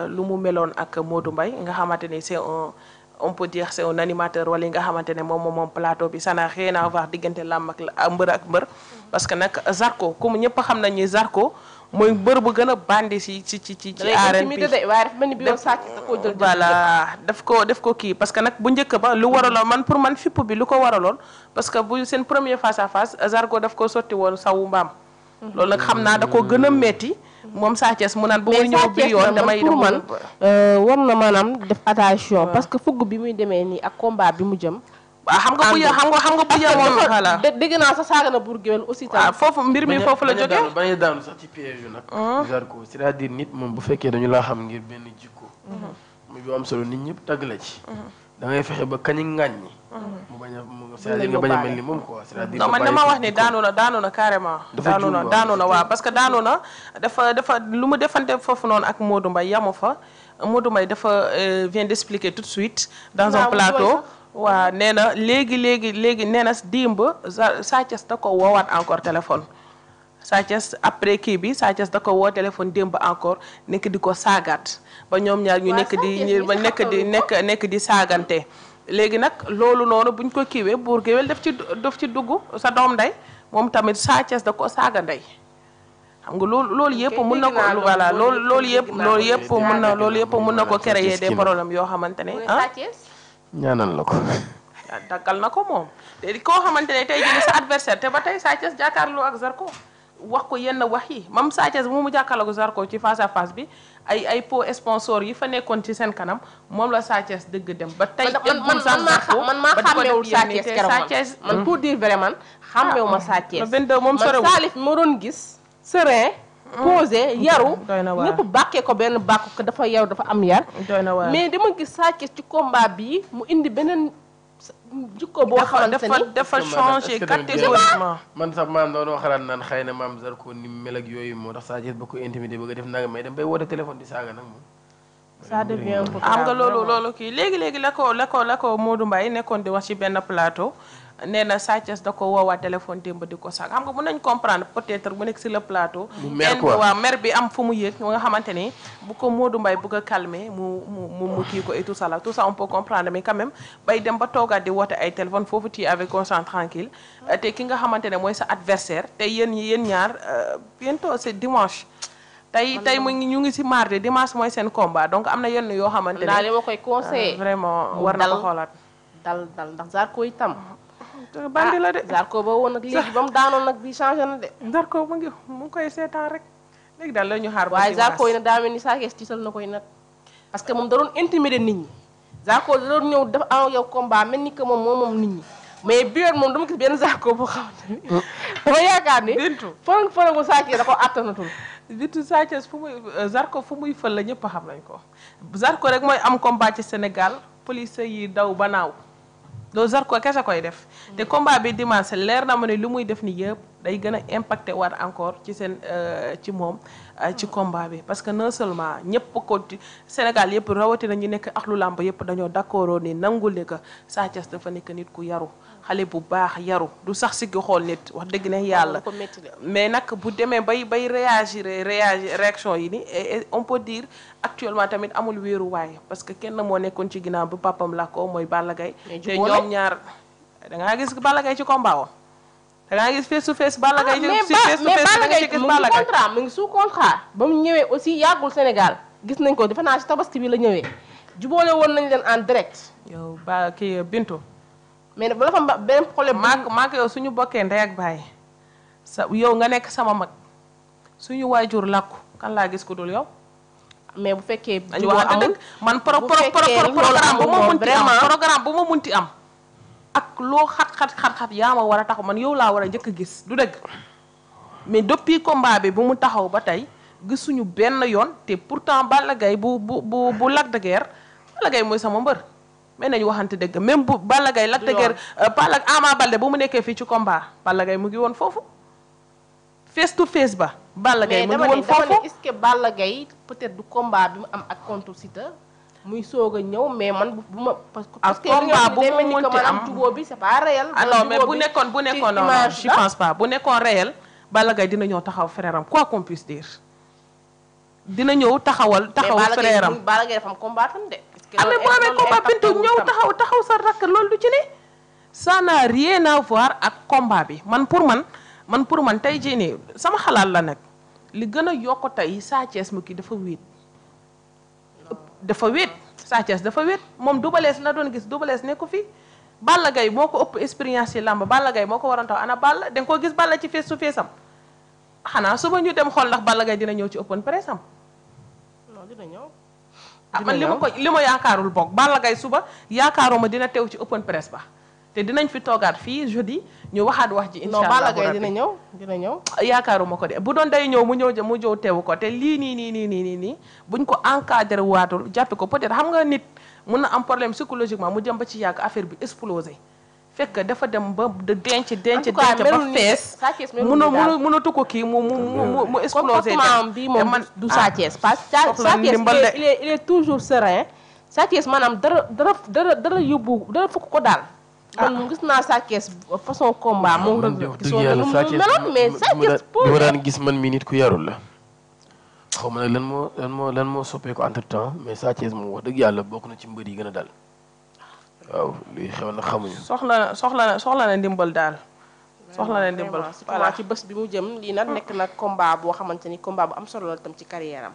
lu mu meloon ak Modou Mbaye nga xamante ni c'est un on peut dire c'est un animateur wala nga xamante ne moom plateau bi ça n'a rien à voir diggante làmb ak mbër ak mbër parce que nag Zarko comme ñëpp xam nañ ni Zarko mooy mbër bu gën a bandi ci arène bi voilà daf ko kii parce que nag bu njëkk ba lu waraloon man pour man fipp bi lu ko waraloon parce que bu seen premier face à face Zarko daf ko sotti woon sawu mbaam loolu nag xam naa da ko gën a metti moom Sa Thiès mu naan ba muy ñëw bi yoon damay pour man war na maanaam def attention parce que fugg bi muy demee nii ak combat bi mu jëm waaw xam nga bu ya moom voilà dégg naa sa saaga na buur géwél aussi tam foofu mbir mi foofu la jógee bañ a daanu sax ci piège yu nag Zarko c'est-à-dire nit moom bu fekkee dañu laa xam ngir benn jikko muy bu am solo nit ñëpp tagg la ci da ngay fexe ba kañi ŋàññi mu bañ a c'est-à-dire nga bañ a mel ni moom quoi c'est-à-dire non man dama wax ni daanu na carrément daanu na waaw parce que daanu na dafa lu mu defante foofu noonu ak Modou Mbaye yamu fa Modou Mbaye dafa vient d'expliquer tout de suite dans un plateau waaw nee na léegi nee na dimb Sa Thiès da ko woowaat encore téléphone Sa Thiès après kii bi Sa Thiès da ko woo téléphone démb encore nekk di ko saagaat ba ñoom ñaar ñu nekk di saagante léegi nag loolu noonu buñ ko kiiwee buur géwél daf ci dugg sa doom ndey moom tamit Sa Thiès da ko saaga ndey xam nga loolu yëpp mën na ko voilà loolu yëpp mën na ko créer des problèmes yoo xamante ne ñaanal la ko daggal na ko moom léegi koo xamante ne tey jii sa adversaire te ba tey Sa Thiès jàkkaarloo ak Zarko wax ko yenn wax yi même Sa Thiès bu mu jàkkaarloo ak Zarko ci face à face bi ay pot sponsor yi fa nekkoon ci seen kanam moom la Sa Thiès dëgg dem ba tey man maa xàmmewul Sa Thiès keroog man pour dire vrai man xàmmewu ma Sa Thiès moom man Salif moo doon gis serein posé yaru ñëpp bàkkee ko benn bàkku ko dafa yaru dafa am yar mais dama gis Sa Thiès ci combat bi mu indi beneen jikko boo xamante ni dafa changé catégoriquement man sax maam doon xalaat naan xëy na maam Zarko ni mel ak yooyu moo tax Sa Thiès ba ko intimidé bëgg a def nanga may dem bay woote téléphone di saaga nag moom ça devient un peu xam nga loolu kii léegi la ko Modou Mbaye nekkoon di wax ci benn plateau nee na Sa Thiès da ko woowaat téléphone démb di ko saag xam nga mën nañ comprendre peut-être bu nekk sur le plateau waaw mer bi am fu mu yëg nga xamante ni bu ko Modou Mbaye bëgg a calmer mu kii ko et tout ça on peut comprendre mais quand même bay dem ba toogaat di woote ay téléphone foofu tii avec conscience tranquille te ki nga xamante ne mooy sa adversaire te yéen ñaar bientôt c'est dimanche tey mu ñu ngi ci mardi dimanche mooy seen combat donc am na yenn yoo xamante ne daal li ma koy conseiller vraiment war na ko xoolaat dal ndax Zarko itam bandi la de Zarko ba woon nag léegi ba mu daanoon nag bi changé na de Zarko mu ngi koy seetaan rek léegi daal la ñu xaar waaye Zarko yi nag daa mel ni Sa Thiès tiital na koy nag parce que moom da doon intimider nit ñi Zarko da doon ñëw def am yow combat mel ni que moom nit ñi mais bi yoon moom dama gis benn Zarko boo xamante ni dama yaakaar ni fële Sa Thiès da ko attanatul bintu Sa Thiès Zarko fu muy fël la ñëpp xam nañ ko Zarko rek mooy am combat ci Sénégal police yi daw ba naaw loolu Zarko kese koy def te combat bi dimanche leer na ma ne lu muy def ni yëpp day gën a impacté waat encore ci seen ci moom ci combat bi parce que non seulement ñëpp ko Sénégal yëpp rawatina ñu nekk ak lu làmb yëpp dañoo d'accord ni nangul ne que Sa Thiès dafa nekk nit ku yaru xale bu baax yaru du sax siggi xool nit wax dëgg ne yàlla mais nag bu demee bay réaction yi ni on peut dire actuellement tamit amul wéeruwaay parce que kenn moo nekkoon ci ginnaaw bu papam la ko mooy Balla Gaye te ñoom ñaar dangaa gis Balla Gaye ci combat wa dangaa gis face to face Balla Gaye ci face to face da nga ci gis Balla Gaye mu ngi sous contrat ba mu ñëwee aussi yàggul Sénégal gis nañ ko defe naa ci tabaski bi la ñëwee juboole woon nañ leen en direct yow ba kii Bintu mais dafa am benn problème maak yow suñu bokkee ndey ak baay sa yow nga nekk sama mag suñu waajur làkku kan laa gis ku dul yow mais bu fekkee dañu wax dëgg man programme bu ma munti am ak loo xat yaa ma war a taxaw man yow laa war a njëkk a gis du dëgg mais depuis combat bi bu mu taxaw ba tey gisuñu benn yoon te pourtant Balla Gaye bu Lac de Guiers Balla Gaye mooy sama mbër mais nañu waxante dëgg même bu Balla Gaye Lac de Guiers Ama Baldé bu mu nekkee fii ci combat Balla Gaye mu ngi woon foofu face to face ba Balla Gaye mu ngi woon foofu mais est-ce que Balla Gaye peut-être du combat bi mu am ak contre Siteu muy soog a ñëw mais man bu ma parce que combat bu mu munti am jubóo bi c'est pas réel non mais bu nekkoon non je pense pas bu nekkoon réel Balla Gaye dina ñëw taxaw frère am quoi qu'on puisse dire dina ñëw taxaw frère am. mais Balla Gaye dafa am combat tam de. mais boo amee combat Bintu ñëw taxaw sa rakk loolu du ci ne. ça n'a rien à voir ak combat bi man pour man tey jii nii sama xalaat la nag li gën a yokk tey Sa Thiès mu kii dafa wéet. Sa Thiès dafa wéet moom Double Less la doon gis Double Less nekku fi. Balla Gaye moo ko ëpp expérience ci làmb Balla Gaye moo ko waroon taw ana Balla da nga koo gis Balla ci face to face am xanaa suba ñu dem xool ndax Balla Gaye dina ñëw ci open press am. non dina ñëw. man li ma yaakaarul bokk Balla Gaye suba yaakaaruma dina teew ci open press ba te dinañ fi toogaat fii jeudi ñu waxaat wax ji. incha allah non Balla Gaye dina ñëw. yaakaaruma ko de bu doon day ñëw mu ñëw teewu ko te lii nii buñ ko encadré waatul jàppe ko peut-être xam nga nit. mun na am problème psychologiquement mu jëm ba ci yàgg affaire bi explosé fekk dafa dem ba denc ba fees mënatu ko kii mu explosé comportement bi moom du Sa Thiès parce que Sa Thiès il est toujours serein Sa Thiès maanaam dara yóbbu dara fukk ko daal man gis naa Sa Thiès façon combat moom rek gisoo meloon mais Sa Thiès dama daan gis man mi nit ku yarul la xaw ma nag lan moo soppeeku entre temps mais Sa Thiès moom wax dëgg yàlla bokk na ci mbër yi gën a dal waaw luy xew na xamuñu. soxla na ndimbal daal. soxla na ndimbal voilà ci bés bi mu jëm lii nag nekk nag combat boo xamante ni combat bu am solo la tam ci carrière am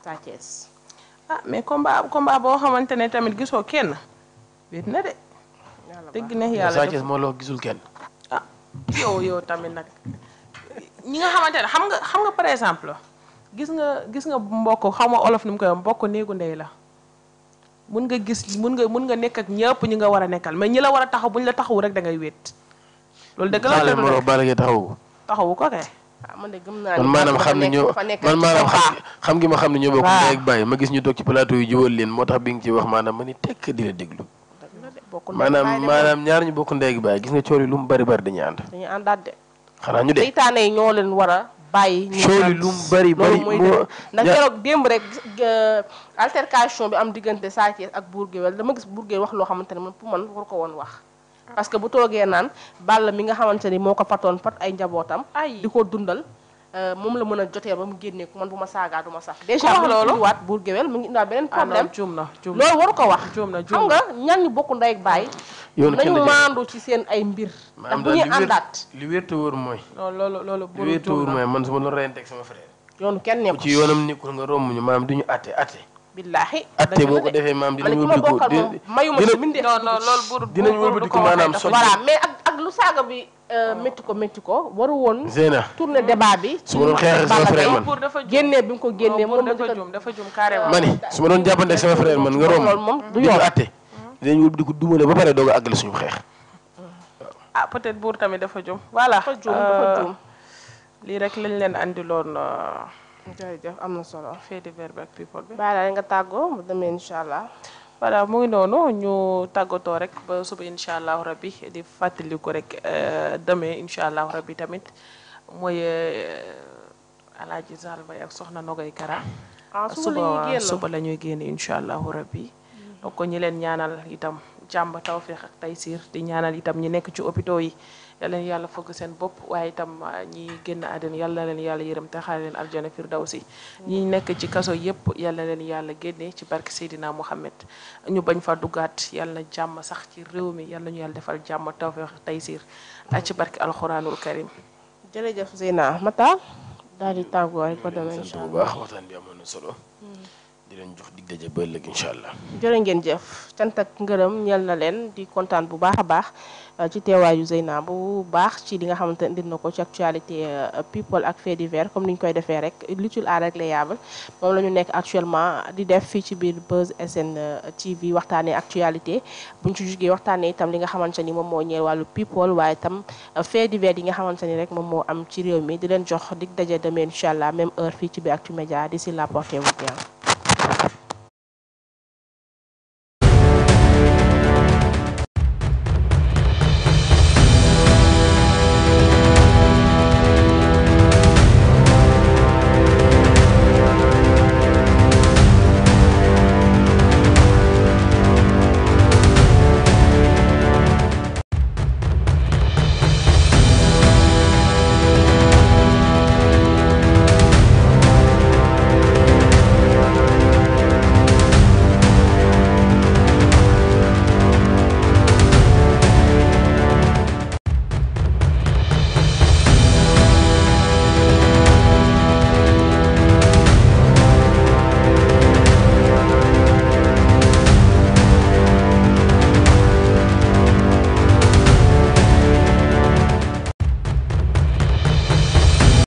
Sa Thiès. mais combat boo xamante ne tamit gisoo kenn wéet na de. dëgg na yàlla Sa Thiès moo la gisul kenn. yow tamit nag ñi nga xamante ne xam nga par exemple. gis nga mbokk xaw ma olof ni mu koy mbokk néegu ndey la mun nga nekk ak ñëpp ñi nga war a nekkal mais ñi la war a taxaw bu ñu la taxawu rek da ngay wéet. loolu dëgg la moo Balla Gaye taxawu ko kay. man de gëm naa man maanaam xam ne ñoo bokk ndey ak baay ma gis ñu toog ci plateau yu jubal leen moo tax bi nga ci wax maanaam ma ni tekk di la déglu. maanaam ñaar ñu bokk ndey ak baay gis nga coor yi lu mu bari dañuy ànd. dañuy àndaat de. xanaa ñu de seytaane yi ñoo leen war a bàyyi ñu lu mu bari ndax keroog démb rek altercation bi am diggante Sa Thiès ak Bour Gueweul dama gis Bour Gueweul wax loo xamante ne man pour man war ko woon wax parce que bu toogee naan Balla mi nga xamante ni moo ko patoon pat ay njabootam di ko dundal moom la mën a jotee ba mu génnee ko man bu ma saagaa du ma sax déjà bu indiwaat Bour Gueweul mu ngi indiwaat beneen problème loolu waru ko wax xam nga ñan ñu bokk ndey ak baay nañu maandu ci seen ay mbir ndax bu ñuy àndaat li wér te wóor mooy loolu li wér te wóor mooy man su ma doon reyante ak sama frère yoonu kenn nekkul ci yoonam nekkul nga romb ñu maanaam duñu atte billaahi atte boo ko defee maanaam dinañu wëlbati ko maanaam soj voilà mais ak lu saaga bi métti ko waru woon Zeyna tourner débat bi su ma doon xeex ak sama frère man génnee bi mu ko génnee moom dafa jum carrément ma ni su ma doon jàppante ak sama frère man nga romb loolu moom du yoon yoon atte dinañ wëlbati ko dumale ba pare doog a àggale suñu xeex peut-être Bour tamit dafa jum voilà dafa juum lii rek lañ leen andiloon jërëjëf am na solo fait divers ak people bi bàyyi la nga tàggoo mu demee incha allah voilà mu ngi noonu ñu tàggatoo rek ba suba incha allahu rabbi di fàttali ko rek demee incha allahu rabbi tamit mooy alaaji Zal Mbaye ak soxna Nogay Kara suba la ñuy génn incha allahu rabbi donc ñi leen ñaanal itam jàmm tawfiq ak taysir di ñaanal itam ñi nekk ci hôpitaux yi yal leen yàlla fëgg seen bopp waaye itam ñi génn àddina yal na leen yàlla yërëm te xaare leen aljana firdawsi ñi nekk ci kaso yépp yal na leen yàlla génne ci barke Seydina Muhammad ñu bañ fa duggaat yal na jàmm sax ci réew mi yal na ñu yàlla defal jàmm tawfiq taysir ci barke alxuraanul karim jërëjëf Zeyna Mata daal di tàggoo rek ba demee incha allah bu baax waxtaan bi amoon na solo di leen jox dig daje ba ëllëg incha allah jërë ngeen jëf cant ak ngërëm ñeel na leen di kontaan bu baax a baax ci teewaayu Zeyna bu baax ci li nga xamante ne indi na ko ci actualité people ak fait divers comme ni ñu koy defee rek l'utile à l'agréable moom la ñu nekk actuellement di def fii ci biir Buzz SN TV waxtaanee actualité bu ñu ci jugee waxtaanee itam li nga xamante ni moom moo ñeel wàllu people waaye itam fait divers yi nga xamante ni rek moom moo am ci réew mi di leen jox dig daje demee incha allah même heure fii ci biir Actu Média d'ici là portez-vous bien.